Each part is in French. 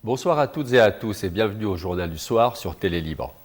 Bonsoir à toutes et à tous et bienvenue au Journal du Soir sur Télé Libre.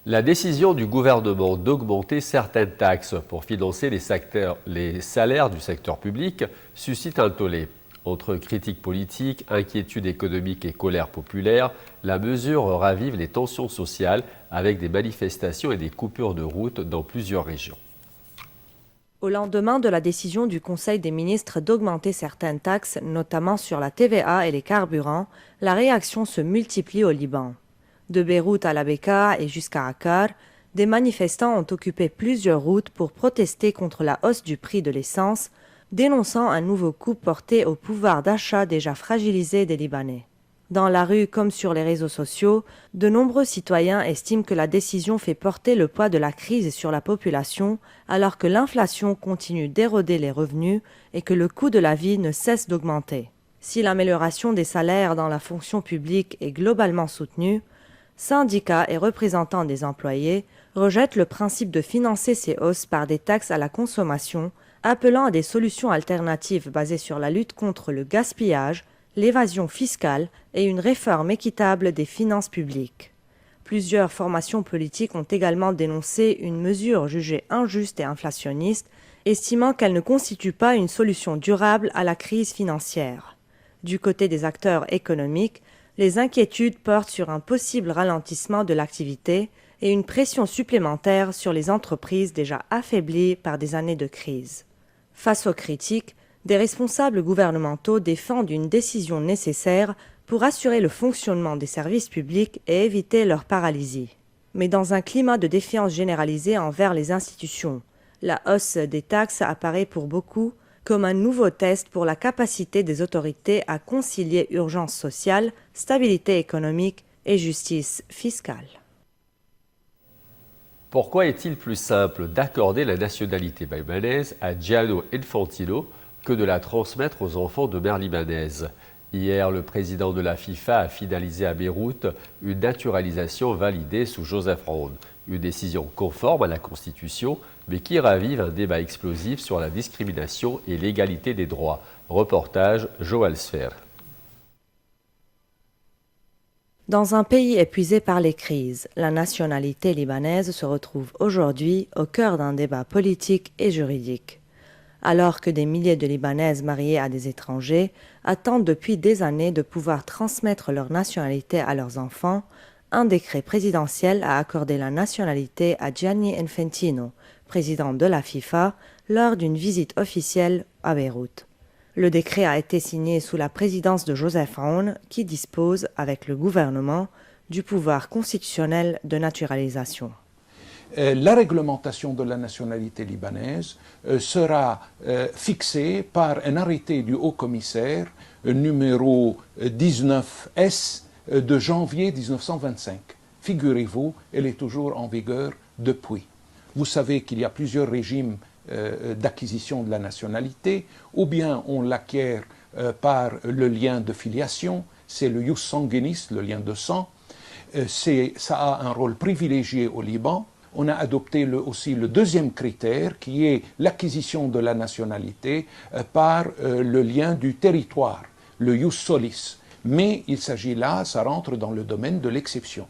La décision du gouvernement d'augmenter certaines taxes pour financer les salaires du secteur public suscite un tollé. Entre critiques politiques, inquiétudes économiques et colère populaire, la mesure ravive les tensions sociales avec des manifestations et des coupures de route dans plusieurs régions. Au lendemain de la décision du Conseil des ministres d'augmenter certaines taxes, notamment sur la TVA et les carburants, la réaction se multiplie au Liban. De Beyrouth à la Bekaa et jusqu'à Akkar, des manifestants ont occupé plusieurs routes pour protester contre la hausse du prix de l'essence, dénonçant un nouveau coup porté au pouvoir d'achat déjà fragilisé des Libanais. Dans la rue comme sur les réseaux sociaux, de nombreux citoyens estiment que la décision fait porter le poids de la crise sur la population alors que l'inflation continue d'éroder les revenus et que le coût de la vie ne cesse d'augmenter. Si l'amélioration des salaires dans la fonction publique est globalement soutenue, syndicats et représentants des employés rejettent le principe de financer ces hausses par des taxes à la consommation, appelant à des solutions alternatives basées sur la lutte contre le gaspillage, l'évasion fiscale et une réforme équitable des finances publiques. Plusieurs formations politiques ont également dénoncé une mesure jugée injuste et inflationniste, estimant qu'elle ne constitue pas une solution durable à la crise financière. Du côté des acteurs économiques, les inquiétudes portent sur un possible ralentissement de l'activité et une pression supplémentaire sur les entreprises déjà affaiblies par des années de crise. Face aux critiques, des responsables gouvernementaux défendent une décision nécessaire pour assurer le fonctionnement des services publics et éviter leur paralysie. Mais dans un climat de défiance généralisée envers les institutions, la hausse des taxes apparaît pour beaucoup comme un nouveau test pour la capacité des autorités à concilier urgence sociale, stabilité économique et justice fiscale. Pourquoi est-il plus simple d'accorder la nationalité libanaise à Gianni Infantino que de la transmettre aux enfants de mère libanaise? Hier, le président de la FIFA a finalisé à Beyrouth une naturalisation validée sous Joseph Aoun. Une décision conforme à la Constitution, mais qui ravive un débat explosif sur la discrimination et l'égalité des droits. Reportage Joël Sfer. Dans un pays épuisé par les crises, la nationalité libanaise se retrouve aujourd'hui au cœur d'un débat politique et juridique. Alors que des milliers de Libanaises mariées à des étrangers attendent depuis des années de pouvoir transmettre leur nationalité à leurs enfants, un décret présidentiel a accordé la nationalité à Gianni Infantino, président de la FIFA, lors d'une visite officielle à Beyrouth. Le décret a été signé sous la présidence de Joseph Aoun, qui dispose, avec le gouvernement, du pouvoir constitutionnel de naturalisation. La réglementation de la nationalité libanaise sera fixée par un arrêté du haut-commissaire numéro 19S de janvier 1925. Figurez-vous, elle est toujours en vigueur depuis. Vous savez qu'il y a plusieurs régimes d'acquisition de la nationalité, ou bien on l'acquiert par le lien de filiation, c'est le ius sanguinis, le lien de sang. Ça a un rôle privilégié au Liban. On a adopté aussi le deuxième critère qui est l'acquisition de la nationalité par le lien du territoire, le ius solis. Mais il s'agit là, ça rentre dans le domaine de l'exception.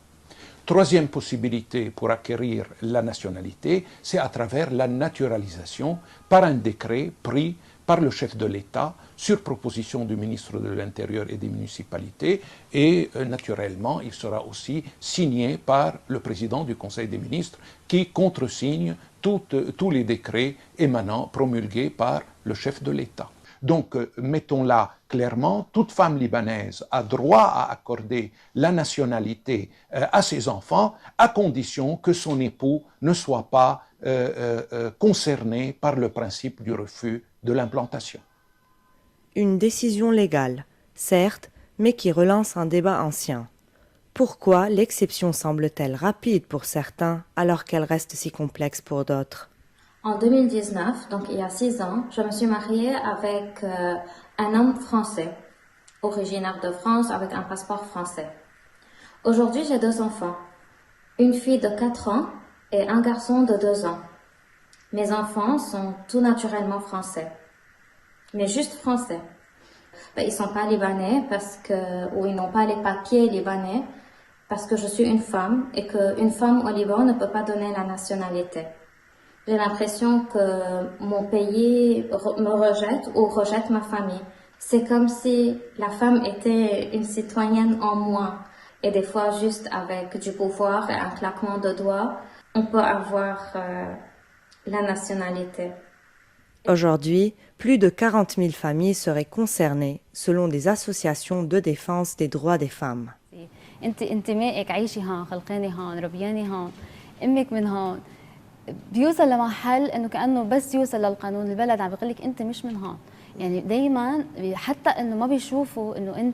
Troisième possibilité pour acquérir la nationalité, c'est à travers la naturalisation par un décret pris par le chef de l'État sur proposition du ministre de l'Intérieur et des municipalités et naturellement il sera aussi signé par le président du Conseil des ministres qui contresigne tous les décrets émanant, promulgués par le chef de l'État. Donc, mettons-la clairement, toute femme libanaise a droit à accorder la nationalité à ses enfants, à condition que son époux ne soit pas concerné par le principe du refus de l'implantation. Une décision légale, certes, mais qui relance un débat ancien. Pourquoi l'exception semble-t-elle rapide pour certains alors qu'elle reste si complexe pour d'autres ? En 2019, donc il y a 6 ans, je me suis mariée avec un homme français, originaire de France avec un passeport français. Aujourd'hui, j'ai 2 enfants, une fille de 4 ans et un garçon de 2 ans. Mes enfants sont tout naturellement français, mais juste français. Ils sont pas libanais ou ils n'ont pas les papiers libanais parce que je suis une femme et qu'une femme au Liban ne peut pas donner la nationalité. J'ai l'impression que mon pays me rejette ou rejette ma famille. C'est comme si la femme était une citoyenne en moins. Et des fois, juste avec du pouvoir et un claquement de doigts, on peut avoir la nationalité. Aujourd'hui, plus de 40 000 familles seraient concernées, selon des associations de défense des droits des femmes. انتمائك عايشي هون خلقاني هون ربياني هون امك من هون بيوصل لمحل انه كانه بس يوصل للقانون البلد عم بيقول لك انت مش من هون يعني دائما حتى انه ما بيشوفوا انه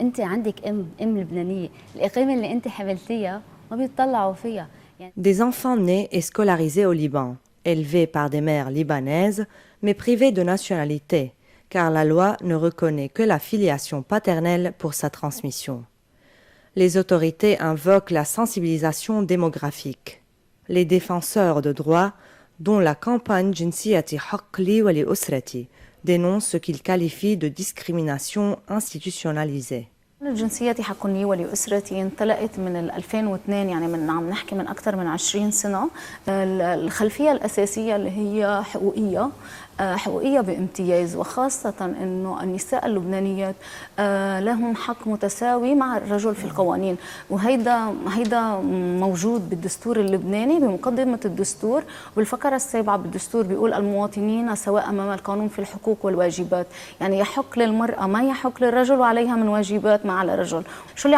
انت عندك ام لبنانيه الاقامه اللي انت حملتيها ما بيطلعوا فيها يعني. Des enfants nés et scolarisés au Liban, élevés par des mères libanaises mais privés de nationalité car la loi ne reconnaît que la filiation paternelle pour sa transmission. Les autorités invoquent la sensibilisation démographique. Les défenseurs de droits, dont la campagne Jinsiyati Haqqli wa li Usrati, dénoncent ce qu'ils qualifient de discrimination institutionnalisée. الجنسية حق لي ولأسرتي انطلقت من 2002 يعني عم نحكي من أكثر من 20 سنة. الخلفية الأساسية اللي هي حقوقية بامتياز وخاصة أنه النساء اللبنانيات لهم حق متساوي مع الرجل في القوانين وهيدا موجود بالدستور اللبناني بمقدمة الدستور والفقرة السابعة بالدستور بيقول المواطنين سواء أمام القانون في الحقوق والواجبات يعني يحق للمرأة ما يحق للرجل وعليها من واجبات ما على الرجل. شو اللي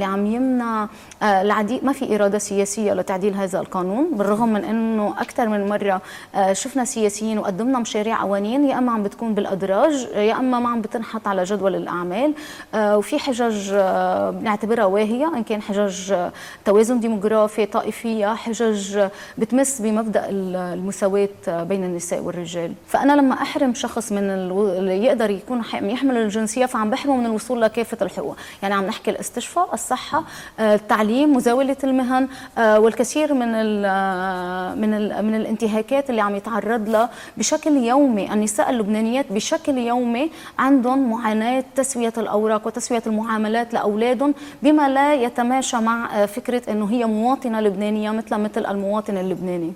عم يمنع العديد ما في إرادة سياسية لتعديل هذا القانون بالرغم من أنه أكثر من مرة شفنا سياسيين وقدمنا مشاريع قوانين يا اما عم بتكون بالادراج يا اما ما عم بتنحط على جدول الاعمال وفي حجج بنعتبرها واهيه ان كان حجج توازن ديموغرافي طائفيه حجج بتمس بمبدا المساواه بين النساء والرجال. فانا لما احرم شخص من اللي يقدر يكون يحمل الجنسيه فعم بحرمه من الوصول لكافه الحقوق يعني عم نحكي الاستشفاء الصحه التعليم مزاوله المهن والكثير من الانتهاكات اللي عم يتعرض لها بشكل يومي. النساء اللبنانيات بشكل يومي عندهم معاناة تسوية الأوراق وتسوية المعاملات لأولادهم بما لا يتماشى مع فكرة أنه هي مواطنة لبنانية مثل المواطن اللبناني.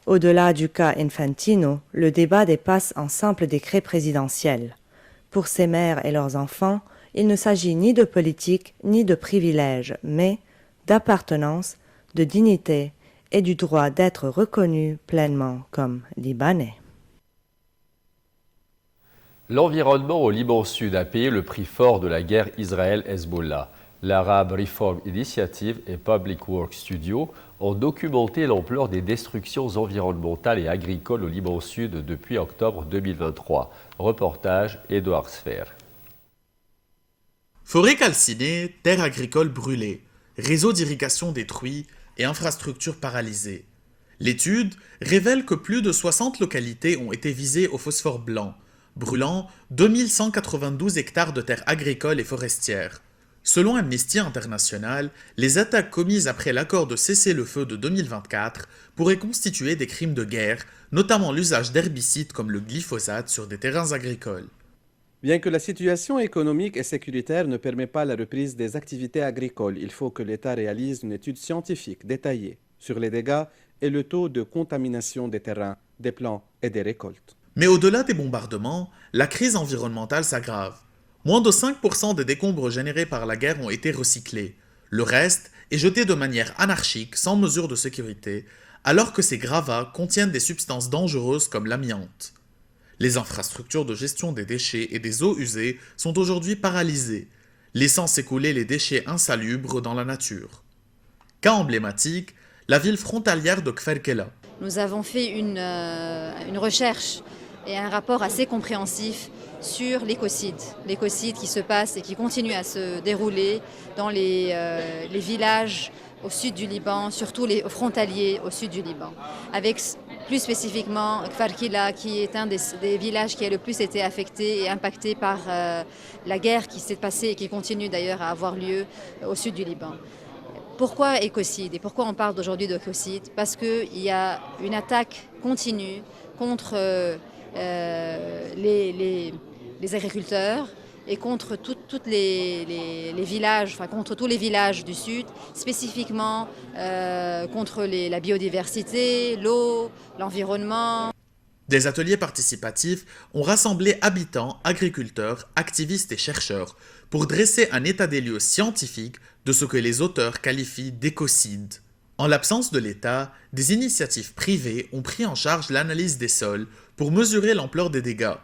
Au-delà du cas Infantino, le débat dépasse un simple décret présidentiel. Pour ces mères et leurs enfants, il ne s'agit ni de politique ni de privilèges, mais d'appartenance, de dignité et du droit d'être reconnus pleinement comme Libanais. L'environnement au Liban Sud a payé le prix fort de la guerre Israël-Hezbollah. L'Arab Reform Initiative et Public Works Studio ont documenté l'ampleur des destructions environnementales et agricoles au Liban Sud depuis octobre 2023. Reportage Édouard Sfer. Forêts calcinées, terres agricoles brûlées, réseaux d'irrigation détruits et infrastructures paralysées. L'étude révèle que plus de 60 localités ont été visées au phosphore blanc, brûlant 2192 hectares de terres agricoles et forestières. Selon Amnesty International, les attaques commises après l'accord de cessez-le-feu de 2024 pourraient constituer des crimes de guerre, notamment l'usage d'herbicides comme le glyphosate sur des terrains agricoles. Bien que la situation économique et sécuritaire ne permet pas la reprise des activités agricoles, il faut que l'État réalise une étude scientifique détaillée sur les dégâts et le taux de contamination des terrains, des plants et des récoltes. Mais au-delà des bombardements, la crise environnementale s'aggrave. Moins de 5% des décombres générés par la guerre ont été recyclés. Le reste est jeté de manière anarchique, sans mesure de sécurité, alors que ces gravats contiennent des substances dangereuses comme l'amiante. Les infrastructures de gestion des déchets et des eaux usées sont aujourd'hui paralysées, laissant s'écouler les déchets insalubres dans la nature. Cas emblématique, la ville frontalière de Kfar Kela. Nous avons fait une recherche et un rapport assez compréhensif sur l'écocide qui se passe et qui continue à se dérouler dans les villages au sud du Liban, surtout les frontaliers au sud du Liban, avec plus spécifiquement Kfar Kela qui est un des villages qui a le plus été affecté et impacté par la guerre qui s'est passée et qui continue d'ailleurs à avoir lieu au sud du Liban. Pourquoi écocide et pourquoi on parle d'aujourd'hui d'écocide? Parce qu'il y a une attaque continue contre les agriculteurs et contre tous les villages, enfin contre tous les villages du Sud, spécifiquement contre la biodiversité, l'eau, l'environnement. Des ateliers participatifs ont rassemblé habitants, agriculteurs, activistes et chercheurs pour dresser un état des lieux scientifique de ce que les auteurs qualifient d'écocide. En l'absence de l'État, des initiatives privées ont pris en charge l'analyse des sols pour mesurer l'ampleur des dégâts.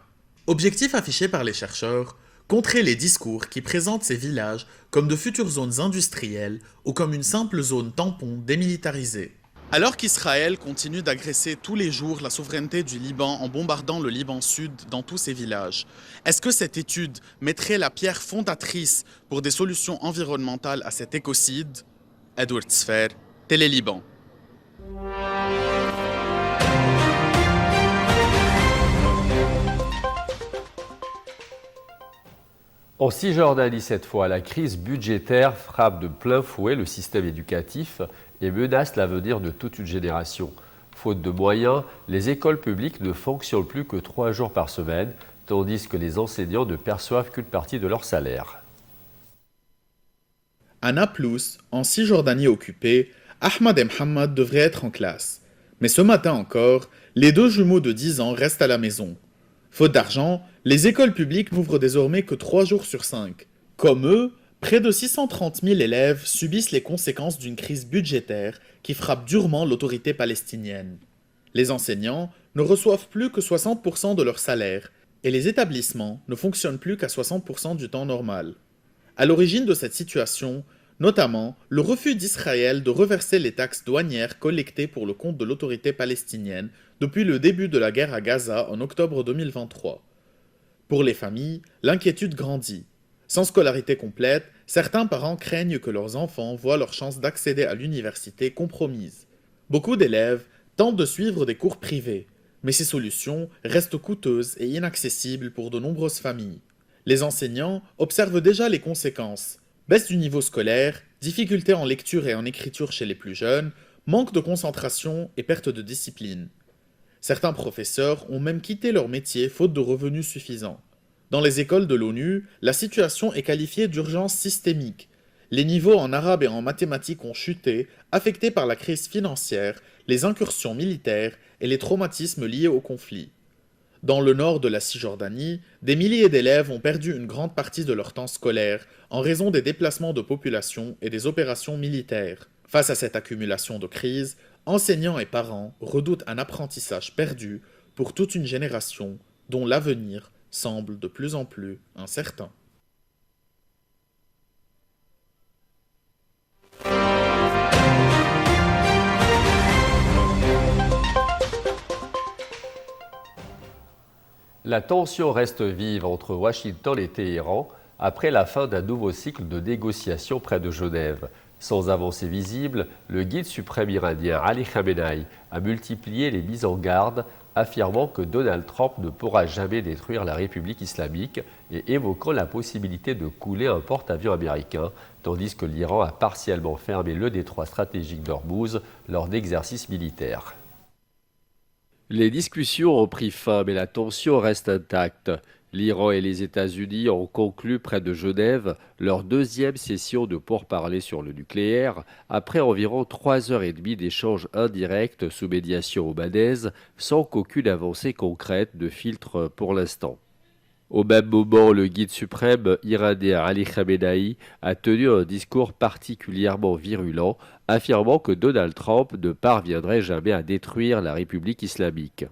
Objectif affiché par les chercheurs, contrer les discours qui présentent ces villages comme de futures zones industrielles ou comme une simple zone tampon démilitarisée. Alors qu'Israël continue d'agresser tous les jours la souveraineté du Liban en bombardant le Liban Sud dans tous ses villages, est-ce que cette étude mettrait la pierre fondatrice pour des solutions environnementales à cet écocide? Edward Sfer, Télé Liban. En Cisjordanie cette fois, la crise budgétaire frappe de plein fouet le système éducatif et menace l'avenir de toute une génération. Faute de moyens, les écoles publiques ne fonctionnent plus que 3 jours par semaine, tandis que les enseignants ne perçoivent qu'une partie de leur salaire. À Naplouse, en Cisjordanie occupée, Ahmad et Mohamed devraient être en classe. Mais ce matin encore, les 2 jumeaux de 10 ans restent à la maison. Faute d'argent, les écoles publiques n'ouvrent désormais que 3 jours sur 5. Comme eux, près de 630 000 élèves subissent les conséquences d'une crise budgétaire qui frappe durement l'autorité palestinienne. Les enseignants ne reçoivent plus que 60% de leur salaire et les établissements ne fonctionnent plus qu'à 60% du temps normal. À l'origine de cette situation, notamment le refus d'Israël de reverser les taxes douanières collectées pour le compte de l'autorité palestinienne depuis le début de la guerre à Gaza en octobre 2023. Pour les familles, l'inquiétude grandit. Sans scolarité complète, certains parents craignent que leurs enfants voient leur chance d'accéder à l'université compromise. Beaucoup d'élèves tentent de suivre des cours privés, mais ces solutions restent coûteuses et inaccessibles pour de nombreuses familles. Les enseignants observent déjà les conséquences. Baisse du niveau scolaire, difficultés en lecture et en écriture chez les plus jeunes, manque de concentration et perte de discipline. Certains professeurs ont même quitté leur métier faute de revenus suffisants. Dans les écoles de l'ONU, la situation est qualifiée d'urgence systémique. Les niveaux en arabe et en mathématiques ont chuté, affectés par la crise financière, les incursions militaires et les traumatismes liés au conflit. Dans le nord de la Cisjordanie, des milliers d'élèves ont perdu une grande partie de leur temps scolaire en raison des déplacements de population et des opérations militaires. Face à cette accumulation de crises, enseignants et parents redoutent un apprentissage perdu pour toute une génération dont l'avenir semble de plus en plus incertain. La tension reste vive entre Washington et Téhéran après la fin d'un nouveau cycle de négociations près de Genève. Sans avancée visible, le guide suprême iranien Ali Khamenei a multiplié les mises en garde, affirmant que Donald Trump ne pourra jamais détruire la République islamique et évoquant la possibilité de couler un porte-avions américain, tandis que l'Iran a partiellement fermé le détroit stratégique d'Ormuz lors d'exercices militaires. Les discussions ont pris fin, mais la tension reste intacte. L'Iran et les États-Unis ont conclu près de Genève leur 2e session de pourparlers sur le nucléaire après environ 3 heures et demie d'échanges indirects sous médiation obanaise sans qu'aucune avancée concrète ne filtre pour l'instant. Au même moment, le guide suprême iranien Ali Khamenei a tenu un discours particulièrement virulent, affirmant que Donald Trump ne parviendrait jamais à détruire la République islamique.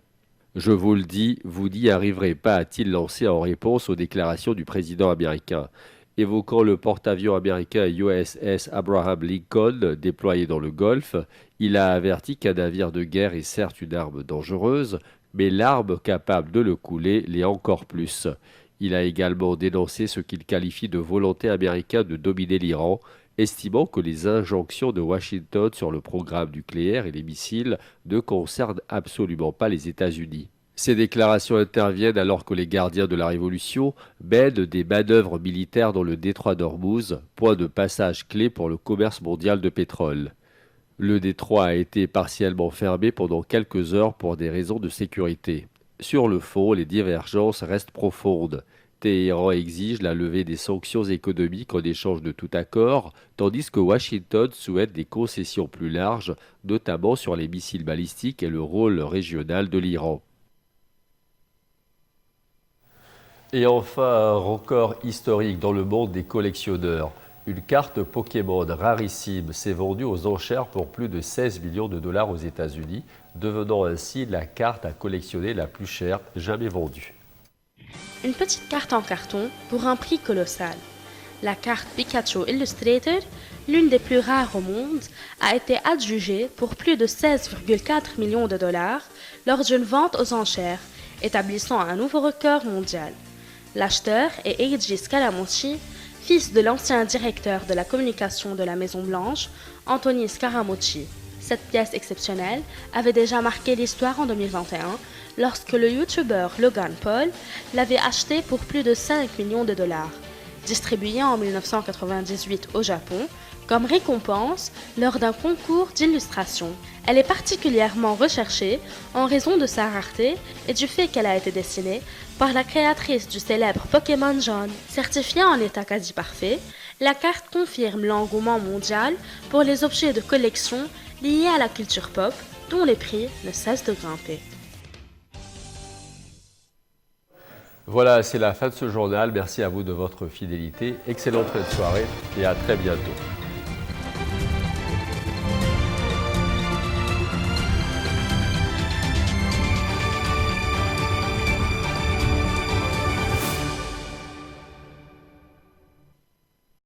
« Je vous le dis, vous n'y arriverez pas », a-t-il lancé en réponse aux déclarations du président américain. Évoquant le porte-avions américain USS Abraham Lincoln déployé dans le Golfe, il a averti qu'un navire de guerre est certes une arme dangereuse, mais l'arme capable de le couler l'est encore plus. Il a également dénoncé ce qu'il qualifie de volonté américaine de dominer l'Iran, estimant que les injonctions de Washington sur le programme nucléaire et les missiles ne concernent absolument pas les États-Unis. Ces déclarations interviennent alors que les gardiens de la Révolution mènent des manœuvres militaires dans le détroit d'Ormuz, point de passage clé pour le commerce mondial de pétrole. Le détroit a été partiellement fermé pendant quelques heures pour des raisons de sécurité. Sur le fond, les divergences restent profondes. Téhéran exige la levée des sanctions économiques en échange de tout accord, tandis que Washington souhaite des concessions plus larges, notamment sur les missiles balistiques et le rôle régional de l'Iran. Et enfin, un record historique dans le monde des collectionneurs. Une carte Pokémon rarissime s'est vendue aux enchères pour plus de 16 millions de dollars aux États-Unis, devenant ainsi la carte à collectionner la plus chère jamais vendue. Une petite carte en carton pour un prix colossal. La carte Pikachu Illustrator, l'une des plus rares au monde, a été adjugée pour plus de 16,4 millions de dollars lors d'une vente aux enchères, établissant un nouveau record mondial. L'acheteur est Eiji Scaramucci, fils de l'ancien directeur de la communication de la Maison-Blanche, Anthony Scaramucci. Cette pièce exceptionnelle avait déjà marqué l'histoire en 2021 lorsque le YouTuber Logan Paul l'avait acheté pour plus de 5 millions de dollars. Distribuée en 1998 au Japon, comme récompense lors d'un concours d'illustration. Elle est particulièrement recherchée en raison de sa rareté et du fait qu'elle a été dessinée par la créatrice du célèbre Pokémon jaune. Certifiée en état quasi parfait, la carte confirme l'engouement mondial pour les objets de collection liés à la culture pop, dont les prix ne cessent de grimper. Voilà, c'est la fin de ce journal. Merci à vous de votre fidélité. Excellente fin de soirée et à très bientôt.